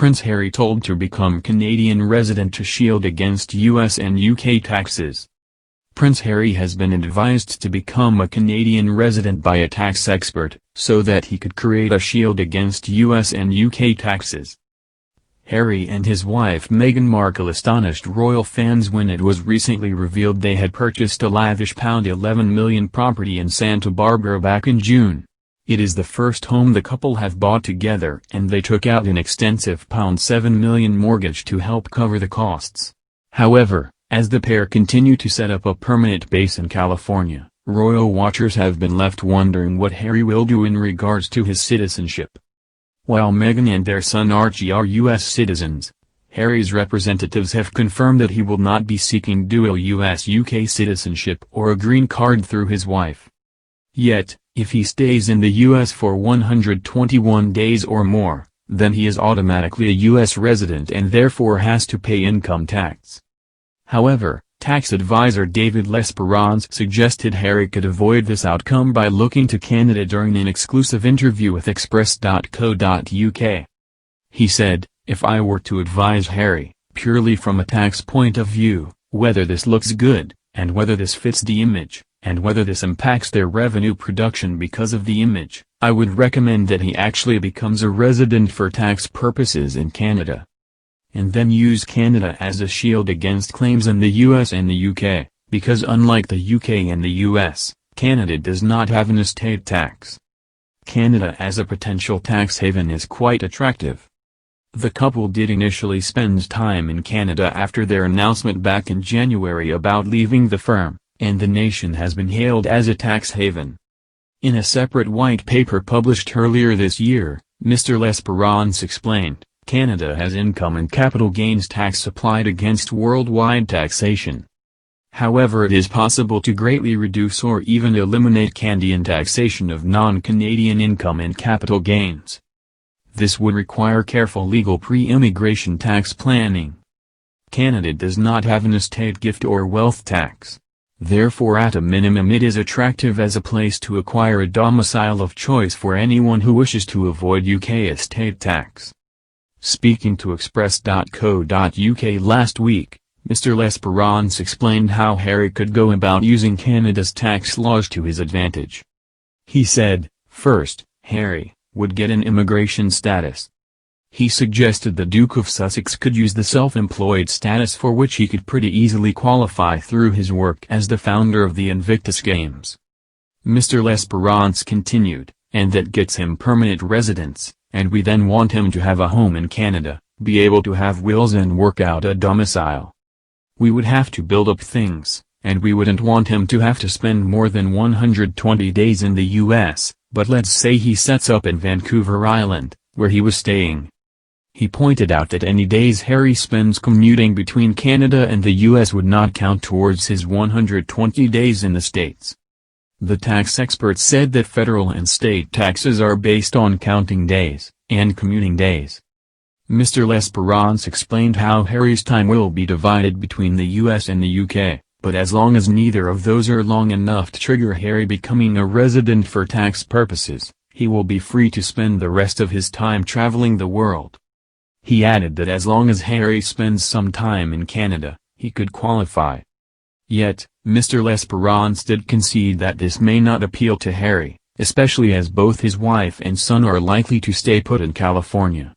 Prince Harry told to become Canadian resident to shield against US and UK taxes. Prince Harry has been advised to become a Canadian resident by a tax expert, so that he could create a shield against US and UK taxes. Harry and his wife Meghan Markle astonished royal fans when it was recently revealed they had purchased a lavish £11 million property in Santa Barbara back in June. It is the first home the couple have bought together, and they took out an extensive £7 million mortgage to help cover the costs. However, as the pair continue to set up a permanent base in California, royal watchers have been left wondering what Harry will do in regards to his citizenship. While Meghan and their son Archie are U.S. citizens, Harry's representatives have confirmed that he will not be seeking dual U.S.-UK citizenship or a green card through his wife. Yet, if he stays in the U.S. for 121 days or more, then he is automatically a U.S. resident and therefore has to pay income tax. However, tax advisor David Lesperance suggested Harry could avoid this outcome by looking to Canada during an exclusive interview with Express.co.uk. He said, "If I were to advise Harry, purely from a tax point of view, whether this looks good, and whether this fits the image, and whether this impacts their revenue production because of the image, I would recommend that he actually becomes a resident for tax purposes in Canada. And then use Canada as a shield against claims in the US and the UK, because unlike the UK and the US, Canada does not have an estate tax. Canada as a potential tax haven is quite attractive." The couple did initially spend time in Canada after their announcement back in January about leaving the firm, and the nation has been hailed as a tax haven. In a separate white paper published earlier this year, Mr. Lesperance explained, "Canada has income and capital gains tax applied against worldwide taxation. However, it is possible to greatly reduce or even eliminate Canadian taxation of non-Canadian income and capital gains. This would require careful legal pre-immigration tax planning. Canada does not have an estate gift or wealth tax. Therefore, at a minimum, it is attractive as a place to acquire a domicile of choice for anyone who wishes to avoid UK estate tax." Speaking to Express.co.uk last week, Mr. Lesperance explained how Harry could go about using Canada's tax laws to his advantage. He said, first, Harry would get an immigration status. He suggested the Duke of Sussex could use the self-employed status, for which he could pretty easily qualify through his work as the founder of the Invictus Games. Mr. Lesperance continued, "And that gets him permanent residence. And we then want him to have a home in Canada, be able to have wills and work out a domicile. We would have to build up things, and we wouldn't want him to have to spend more than 120 days in the US, but let's say he sets up in Vancouver Island, where he was staying." He pointed out that any days Harry spends commuting between Canada and the US would not count towards his 120 days in the States. The tax expert said that federal and state taxes are based on counting days, and commuting days. Mr. Lesperance explained how Harry's time will be divided between the US and the UK, but as long as neither of those are long enough to trigger Harry becoming a resident for tax purposes, he will be free to spend the rest of his time traveling the world. He added that as long as Harry spends some time in Canada, he could qualify. Yet, Mr. Lesperance did concede that this may not appeal to Harry, especially as both his wife and son are likely to stay put in California.